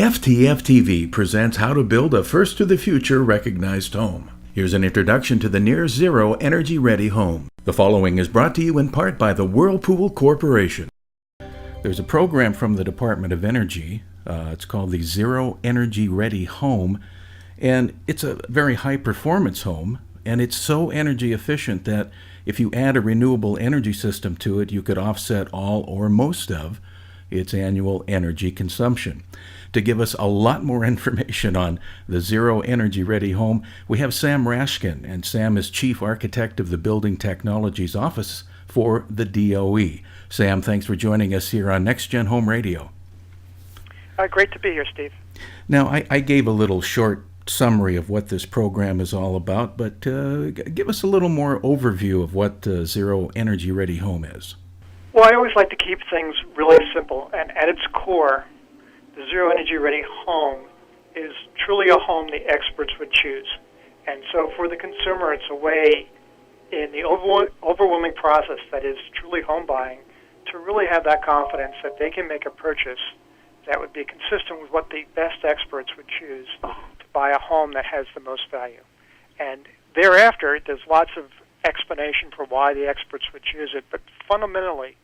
FTF-TV presents how to build a first-to-the-future recognized home. Here's an introduction to the near-zero energy-ready home. The following is brought to you in part by the Whirlpool Corporation. There's a program from the Department of Energy. It's called the Zero Energy Ready Home, and it's a very high-performance home, and it's so energy efficient that if you add a renewable energy system to it, you could offset all or most of its annual energy consumption. To give us a lot more information on the Zero Energy Ready Home, we have Sam Raskin, and Sam is Chief Architect of the Building Technologies Office for the DOE. Sam, thanks for joining us here on Next Gen Home Radio. Great to be here, Steve. Now, I gave a little short summary of what this program is all about, but give us a little more overview of what Zero Energy Ready Home is. Well, I always like to keep things really simple, and at its core, the Zero Energy Ready Home is truly a home the experts would choose. And so for the consumer, it's a way in the overwhelming process that is truly home buying to really have that confidence that they can make a purchase that would be consistent with what the best experts would choose to buy a home that has the most value. And thereafter, there's lots of explanation for why the experts would choose it, but fundamentally,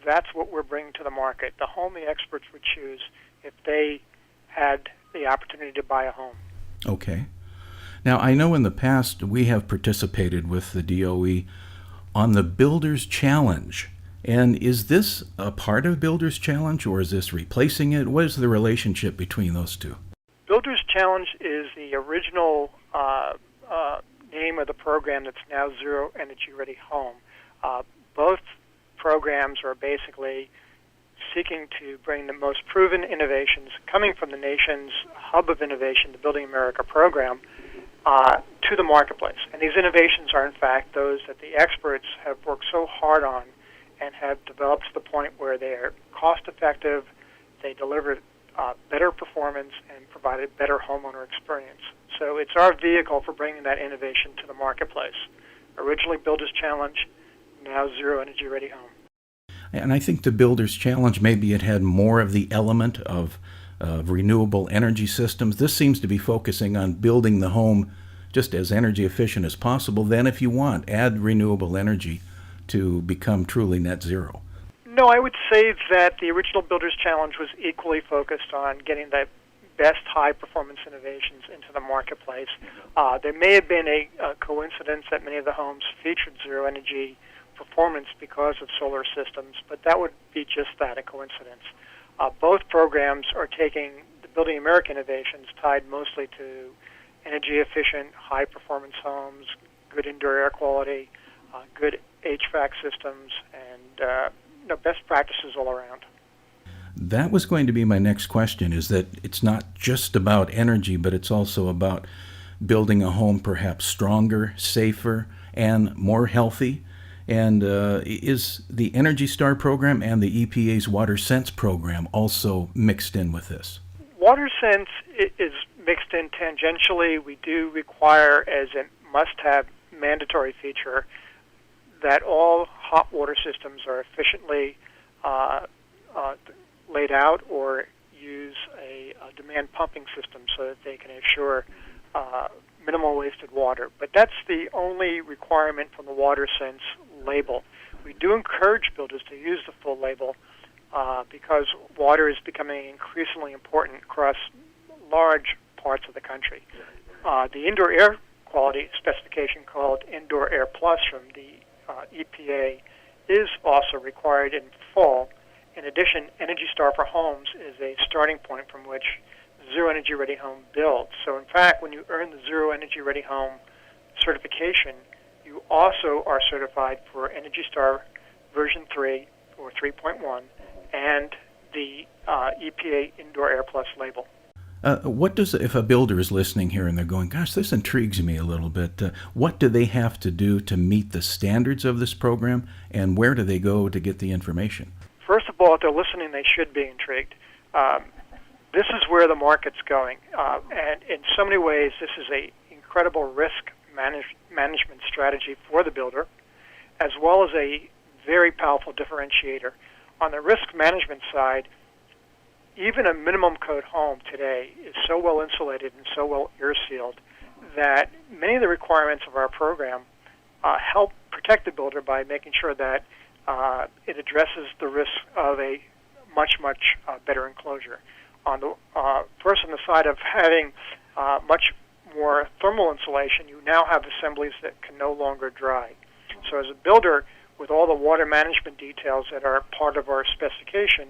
that's what we're bringing to the market, the home the experts would choose if they had the opportunity to buy a home. Okay. Now, I know in the past we have participated with the DOE on the Builder's Challenge. And is this a part of Builder's Challenge, or is this replacing it? What is the relationship between those two? Builder's Challenge is the original name of the program that's now Zero Energy Ready Home. Both programs are basically seeking to bring the most proven innovations coming from the nation's hub of innovation, the Building America program, to the marketplace. And these innovations are, in fact, those that the experts have worked so hard on and have developed to the point where they are cost-effective, they deliver better performance, and provide a better homeowner experience. So it's our vehicle for bringing that innovation to the marketplace. Originally Builder's Challenge, now Zero Energy Ready Home. And I think the Builder's Challenge, maybe it had more of the element of renewable energy systems. This seems to be focusing on building the home just as energy efficient as possible. Then if you want, add renewable energy to become truly net zero. No, I would say that the original Builder's Challenge was equally focused on getting the best high-performance innovations into the marketplace. There may have been a coincidence that many of the homes featured zero energy performance because of solar systems, but that would be just that, a coincidence. Both programs are taking the Building America innovations tied mostly to energy-efficient, high-performance homes, good indoor air quality, good HVAC systems, and best practices all around. That was going to be my next question, is that it's not just about energy, but it's also about building a home perhaps stronger, safer, and more healthy. And is the Energy Star program and the EPA's WaterSense program also mixed in with this? WaterSense is mixed in tangentially. We do require, as a must-have mandatory feature, that all hot water systems are efficiently laid out or use a demand pumping system so that they can ensure minimal wasted water. But that's the only requirement from the WaterSense label. We do encourage builders to use the full label because water is becoming increasingly important across large parts of the country. The indoor air quality specification called Indoor AirPlus from the EPA is also required in full. In addition, Energy Star for Homes is a starting point from which Zero Energy Ready Home builds. So in fact, when you earn the Zero Energy Ready Home certification, you also are certified for Energy Star version 3 or 3.1 and the EPA Indoor AirPlus label. What does, if a builder is listening here and they're going, gosh, this intrigues me a little bit, what do they have to do to meet the standards of this program, and where do they go to get the information? First of all, if they're listening, they should be intrigued. This is where the market's going, and in so many ways, this is an incredible risk management strategy for the builder, as well as a very powerful differentiator. On the risk management side, even a minimum code home today is so well insulated and so well air sealed that many of the requirements of our program help protect the builder by making sure that it addresses the risk of a much better enclosure. On the first, on the side of having much more thermal insulation, you now have assemblies that can no longer dry. So as a builder, with all the water management details that are part of our specification,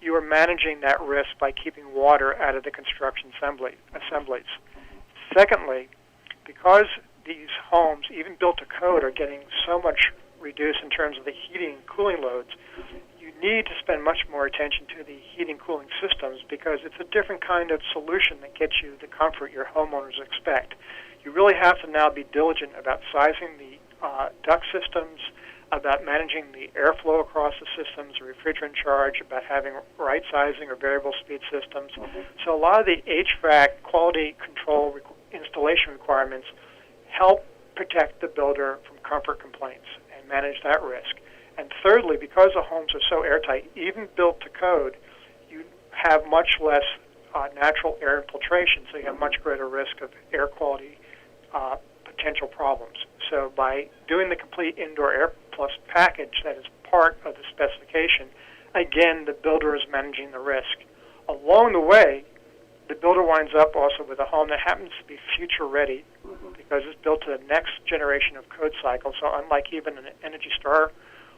you are managing that risk by keeping water out of the construction assemblies. Secondly, because these homes, even built to code, are getting so much reduced in terms of the heating and cooling loads, you need to spend much more attention to the heating cooling systems because it's a different kind of solution that gets you the comfort your homeowners expect. You really have to now be diligent about sizing the duct systems, about managing the airflow across the systems, the refrigerant charge, about having right sizing or variable speed systems. So a lot of the HVAC quality control installation requirements help protect the builder from comfort complaints and manage that risk. And thirdly, because the homes are so airtight, even built to code, you have much less natural air infiltration, so you have much greater risk of air quality potential problems. So by doing the complete indoor AirPlus package that is part of the specification, again, the builder is managing the risk. Along the way, the builder winds up also with a home that happens to be future ready because it's built to the next generation of code cycle. So unlike even an Energy Star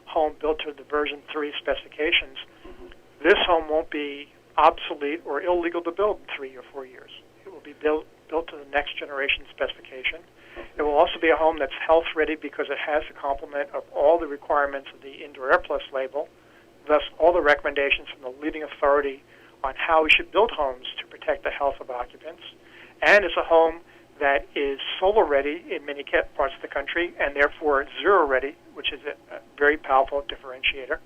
home built to the version 3 specifications, this home won't be obsolete or illegal to build in 3 or 4 years. It will be built to the next generation specification. It will also be a home that's health ready because it has the complement of all the requirements of the Indoor AirPlus label, thus all the recommendations from the leading authority on how we should build homes to protect the health of occupants. And it's a home that is solar ready in many parts of the country and therefore zero ready, which is a very powerful differentiator.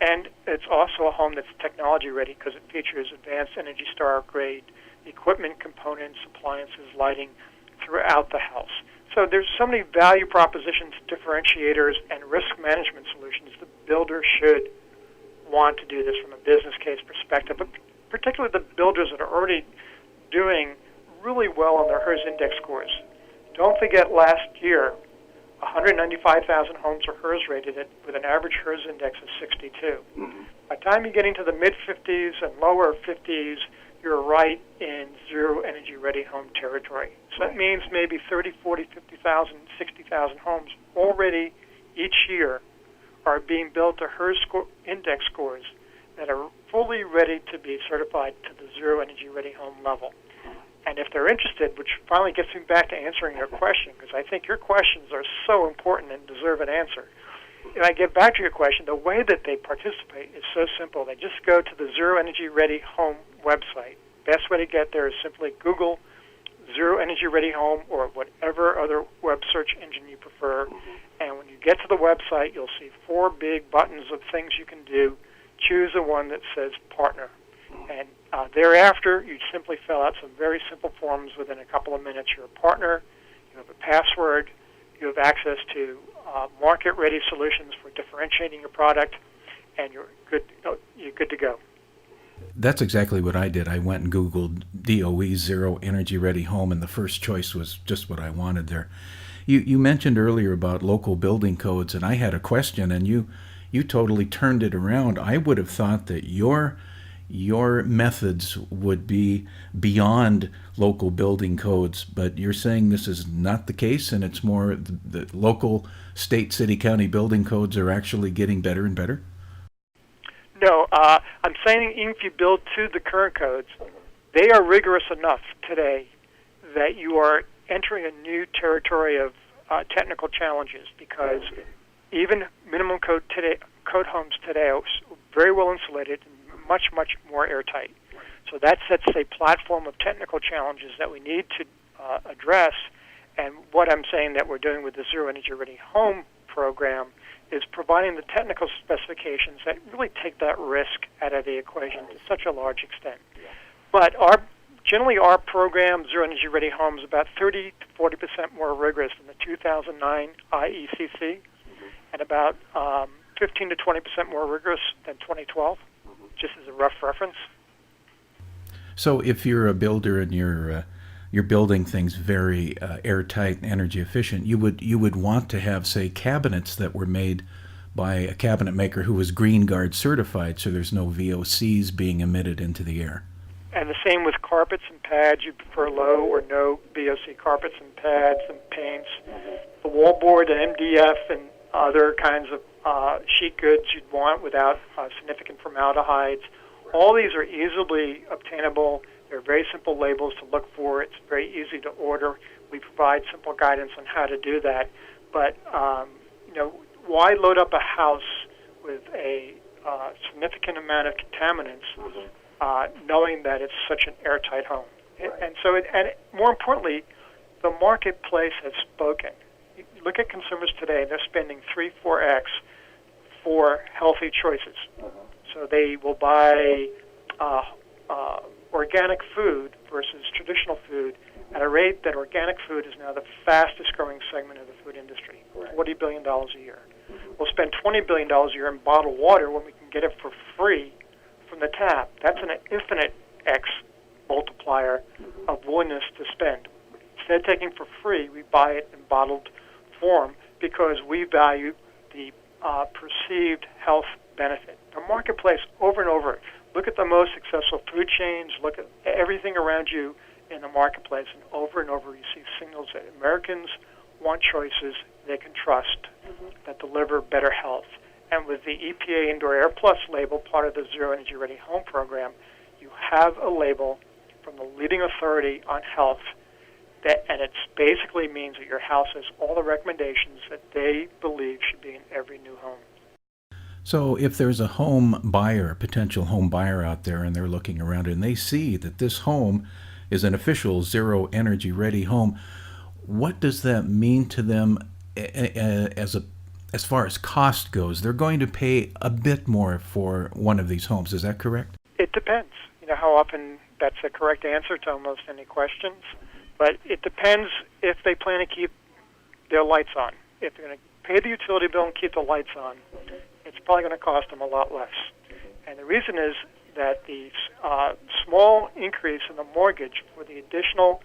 And it's also a home that's technology ready because it features advanced Energy Star grade equipment, components, appliances, lighting throughout the house. So there's so many value propositions, differentiators, and risk management solutions. The builder should want to do this from a business case perspective, but particularly the builders that are already doing really well on their HERS index scores. Don't forget last year, 195,000 homes are HERS rated with an average HERS index of 62. By the time you get into the mid-50s and lower 50s, you're right in zero energy ready home territory. So that means maybe 30, 40, 50,000, 60,000 homes already each year are being built to HERS index scores that are fully ready to be certified to the zero energy ready home level. And if they're interested, which finally gets me back to answering your question, because I think your questions are so important and deserve an answer. If I get back to your question, the way that they participate is so simple. They just go to the Zero Energy Ready Home website. Best way to get there is simply Google Zero Energy Ready Home or whatever other web search engine you prefer. And when you get to the website, you'll see 4 big buttons of things you can do. Choose the one that says Partner. And thereafter, you simply fill out some very simple forms within a couple of minutes. You're a partner, you have a password, you have access to market-ready solutions for differentiating your product, and you're good to go. That's exactly what I did. I went and Googled DOE Zero Energy Ready Home, and the first choice was just what I wanted there. You mentioned earlier about local building codes, and I had a question, and you totally turned it around. I would have thought that your methods would be beyond local building codes, but you're saying this is not the case, and it's more the local, state, city, county building codes are actually getting better and better? No, I'm saying even if you build to the current codes, they are rigorous enough today that you are entering a new territory of technical challenges because even minimum code homes today are very well insulated and much more airtight. So that sets a platform of technical challenges that we need to address. And what I'm saying that we're doing with the Zero Energy Ready Home program is providing the technical specifications that really take that risk out of the equation to such a large extent. But generally our program, Zero Energy Ready Home, is about 30 to 40% more rigorous than the 2009 IECC and about 15 to 20% more rigorous than 2012. Just as a rough reference. So if you're a builder and you're building things very airtight and energy efficient, you would want to have, say, cabinets that were made by a cabinet maker who was Green Guard certified, so there's no VOCs being emitted into the air. And the same with carpets and pads. You prefer low or no VOC carpets and pads and paints. The wallboard and MDF and other kinds of sheet goods you'd want without significant formaldehydes. All these are easily obtainable. They're very simple labels to look for. It's very easy to order. We provide simple guidance on how to do that. But, why load up a house with a significant amount of contaminants knowing that it's such an airtight home? And so, more importantly, the marketplace has spoken. You look at consumers today, they're spending 3-4x for healthy choices. So they will buy organic food versus traditional food at a rate that organic food is now the fastest growing segment of the food industry, $40 billion a year. We'll spend $20 billion a year in bottled water when we can get it for free from the tap. That's an infinite X multiplier of willingness to spend. Instead of taking for free, we buy it in bottled form because we value the perceived health benefit. The marketplace, over and over, look at the most successful food chains, look at everything around you in the marketplace, and over you see signals that Americans want choices they can trust that deliver better health. And with the EPA Indoor AirPlus label, part of the Zero Energy Ready Home program, you have a label from the leading authority on health, and it basically means that your house has all the recommendations that they believe should be in every new home. So if there's a home buyer, a potential home buyer out there, and they're looking around and they see that this home is an official Zero Energy Ready home, what does that mean to them as far as cost goes? They're going to pay a bit more for one of these homes. Is that correct? It depends. How often that's the correct answer to almost any questions. But it depends if they plan to keep their lights on. If they're going to pay the utility bill and keep the lights on, it's probably going to cost them a lot less. And the reason is that the small increase in the mortgage for the additional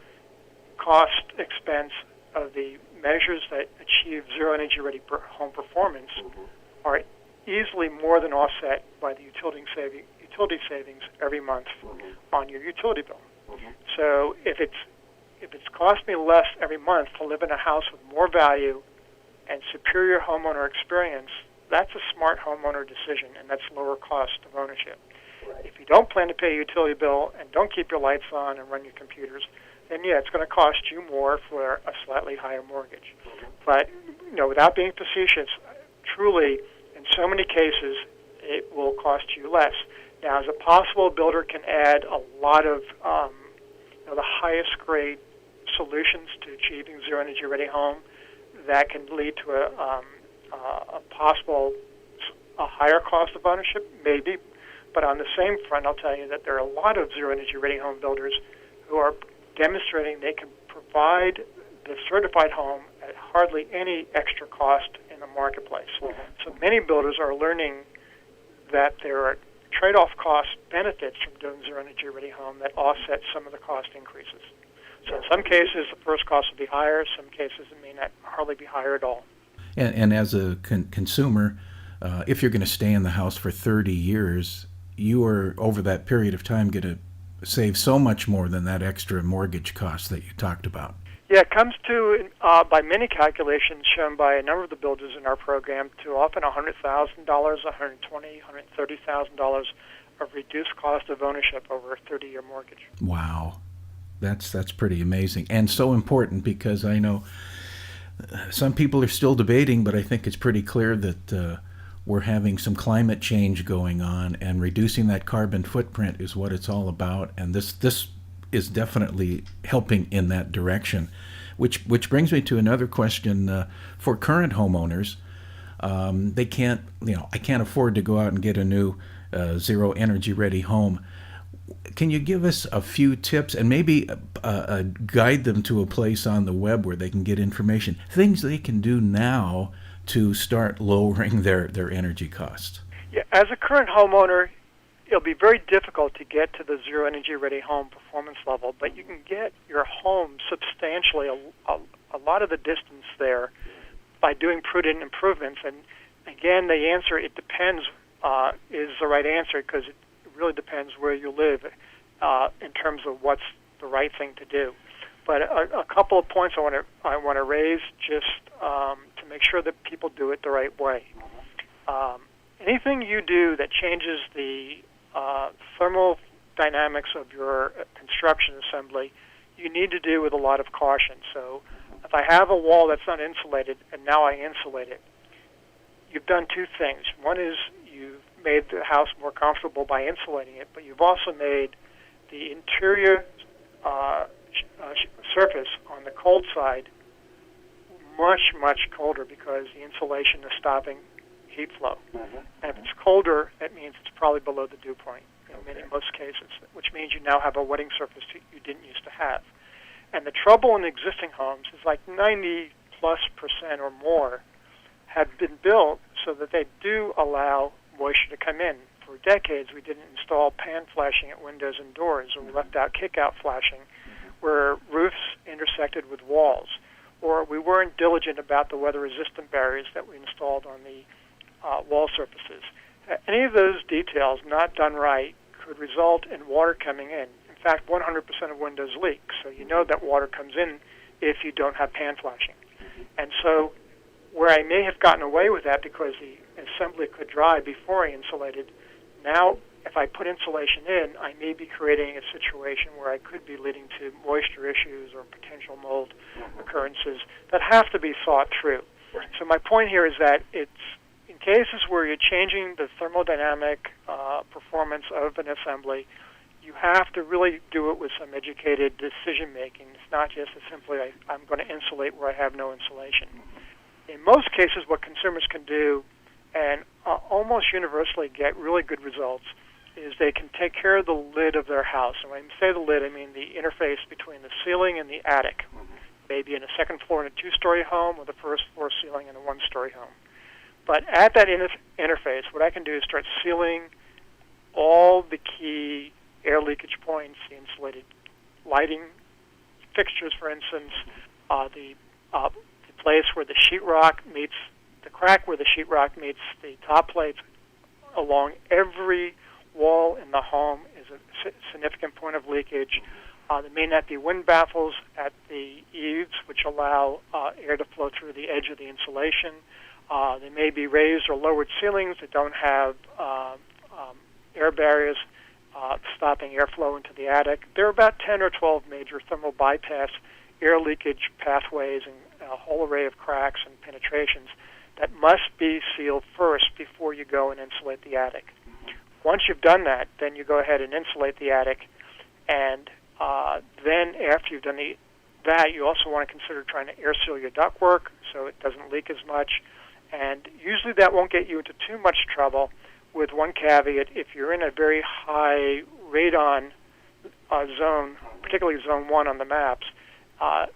cost expense of the measures that achieve Zero Energy Ready home performance are easily more than offset by the utility savings every month on your utility bill. So if it's cost me less every month to live in a house with more value and superior homeowner experience, that's a smart homeowner decision, and that's lower cost of ownership. If you don't plan to pay a utility bill and don't keep your lights on and run your computers, then it's going to cost you more for a slightly higher mortgage. But, without being facetious, truly, in so many cases, it will cost you less. Now, as a possible builder can add a lot of the highest grade solutions to achieving Zero Energy Ready home, that can lead to a possible higher cost of ownership, maybe. But on the same front, I'll tell you that there are a lot of Zero Energy Ready home builders who are demonstrating they can provide the certified home at hardly any extra cost in the marketplace. So many builders are learning that there are trade-off cost benefits from doing Zero Energy Ready home that offset some of the cost increases. So in some cases, the first cost will be higher. Some cases, it may not hardly be higher at all. And as a consumer, if you're going to stay in the house for 30 years, you are, over that period of time, going to save so much more than that extra mortgage cost that you talked about. Yeah, it comes to, by many calculations shown by a number of the builders in our program, to often $100,000, $120,000, $130,000 of reduced cost of ownership over a 30-year mortgage. Wow. That's pretty amazing and so important, because I know some people are still debating, but I think it's pretty clear that we're having some climate change going on, and reducing that carbon footprint is what it's all about. And this is definitely helping in that direction, which brings me to another question for current homeowners. They can't, I can't afford to go out and get a new Zero Energy Ready home. Can you give us a few tips and maybe guide them to a place on the web where they can get information, things they can do now to start lowering their energy costs? Yeah, as a current homeowner, it'll be very difficult to get to the zero energy ready home performance level, but you can get your home substantially a lot of the distance there by doing prudent improvements. And again, the answer, it depends, is the right answer, because it really depends where you live in terms of what's the right thing to do. But a couple of points I want to raise just to make sure that people do it the right way. Anything you do that changes the thermal dynamics of your construction assembly, you need to do with a lot of caution. So if I have a wall that's not insulated and now I insulate it, you've done two things. One is you've made the house more comfortable by insulating it, but you've also made the interior surface on the cold side much, much colder because the insulation is stopping heat flow. And if it's colder, that means it's probably below the dew point in most cases, which means you now have a wetting surface you didn't used to have. And the trouble in existing homes is like 90+% or more have been built so that they do allow moisture to come in. For decades, we didn't install pan flashing at windows and doors, or we left out kick-out flashing where roofs intersected with walls, or we weren't diligent about the weather-resistant barriers that we installed on the wall surfaces. Any of those details not done right could result in water coming in. In fact, 100% of windows leak, so you know that water comes in if you don't have pan flashing. And so where I may have gotten away with that because the assembly could dry before I insulated, now if I put insulation in, I may be creating a situation where I could be leading to moisture issues or potential mold occurrences that have to be thought through. So my point here is that it's in cases where you're changing the thermodynamic performance of an assembly, you have to really do it with some educated decision-making. It's not just as simply, I'm going to insulate where I have no insulation. In most cases, what consumers can do, and almost universally get really good results, is they can take care of the lid of their house. And when I say the lid, I mean the interface between the ceiling and the attic, maybe in a second floor in a two-story home or the first floor ceiling in a one-story home. But at that interface, what I can do is start sealing all the key air leakage points, the insulated lighting fixtures, for instance, the place where the sheetrock meets, the crack where the sheetrock meets the top plates along every wall in the home is a significant point of leakage. There may not be wind baffles at the eaves, which allow air to flow through the edge of the insulation. There may be raised or lowered ceilings that don't have air barriers stopping airflow into the attic. There are about 10 or 12 major thermal bypass air leakage pathways and a whole array of cracks and penetrations that must be sealed first before you go and insulate the attic. Once you've done that, then you go ahead and insulate the attic, and then after you've done that, you also want to consider trying to air seal your ductwork so it doesn't leak as much. And usually that won't get you into too much trouble, with one caveat: if you're in a very high radon zone, particularly zone 1 on the maps,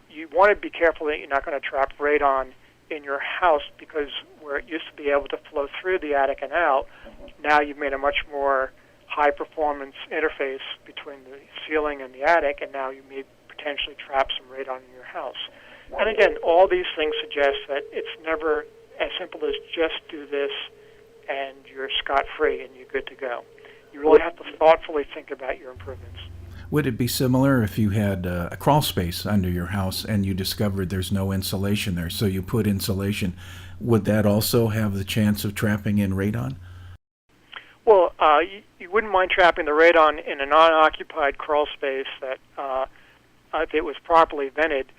you want to be careful that you're not going to trap radon in your house, because where it used to be able to flow through the attic and out, now you've made a much more high-performance interface between the ceiling and the attic, and now you may potentially trap some radon in your house. And again, all these things suggest that it's never as simple as just do this and you're scot-free and you're good to go. You really have to thoughtfully think about your improvements. Would it be similar if you had a crawl space under your house and you discovered there's no insulation there, so you put insulation? Would that also have the chance of trapping in radon? Well, you wouldn't mind trapping the radon in a non-occupied crawl space that, if it was properly vented.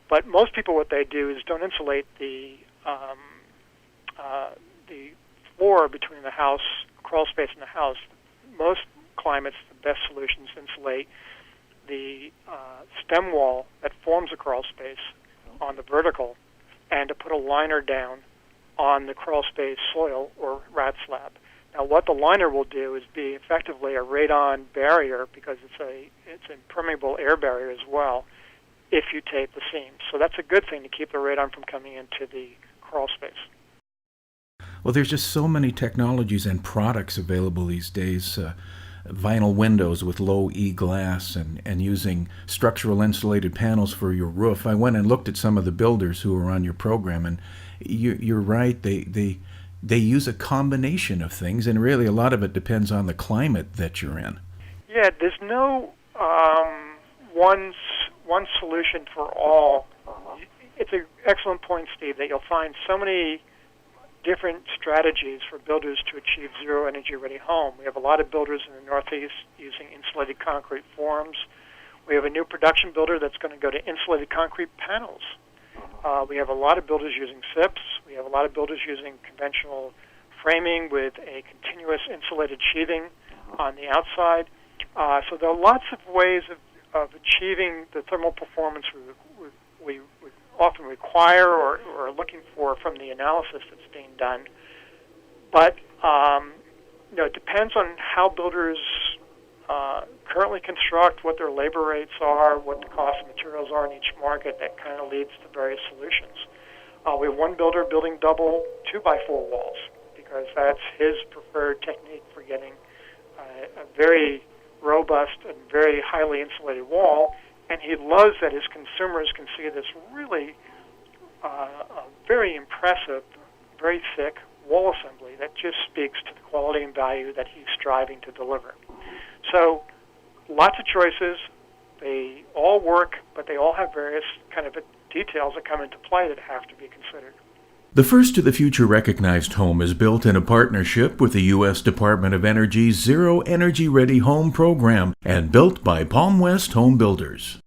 But most people, what they do is don't insulate the floor between the house, crawl space, and the house. Most climates, the best solution is to insulate the stem wall that forms a crawl space on the vertical, and to put a liner down on the crawl space soil or rat slab. Now, what the liner will do is be effectively a radon barrier, because it's an impermeable air barrier as well, if you tape the seams. So that's a good thing to keep the radon from coming into the crawl space. Well, there's just so many technologies and products available these days. Vinyl windows with low E glass and using structural insulated panels for your roof. I went and looked at some of the builders who are on your program, and you're right. They use a combination of things, and really a lot of it depends on the climate that you're in. Yeah, there's no one solution for all. It's an excellent point, Steve, that you'll find so many different strategies for builders to achieve zero energy ready home. We have a lot of builders in the Northeast using insulated concrete forms. We have a new production builder that's going to go to insulated concrete panels. We have a lot of builders using SIPs. We have a lot of builders using conventional framing with a continuous insulated sheathing on the outside. So there are lots of ways of achieving the thermal performance we often require or are looking for from the analysis that's being done. But it depends on how builders currently construct, what their labor rates are, what the cost of materials are in each market. That kind of leads to various solutions. We have one builder building double 2x4 walls because that's his preferred technique for getting a very robust and very highly insulated wall. And he loves that his consumers can see this really very impressive, very thick wall assembly that just speaks to the quality and value that he's striving to deliver. So lots of choices. They all work, but they all have various kind of details that come into play that have to be considered. The First to the Future Recognized Home is built in a partnership with the U.S. Department of Energy's Zero Energy Ready Home program and built by Palm West Home Builders.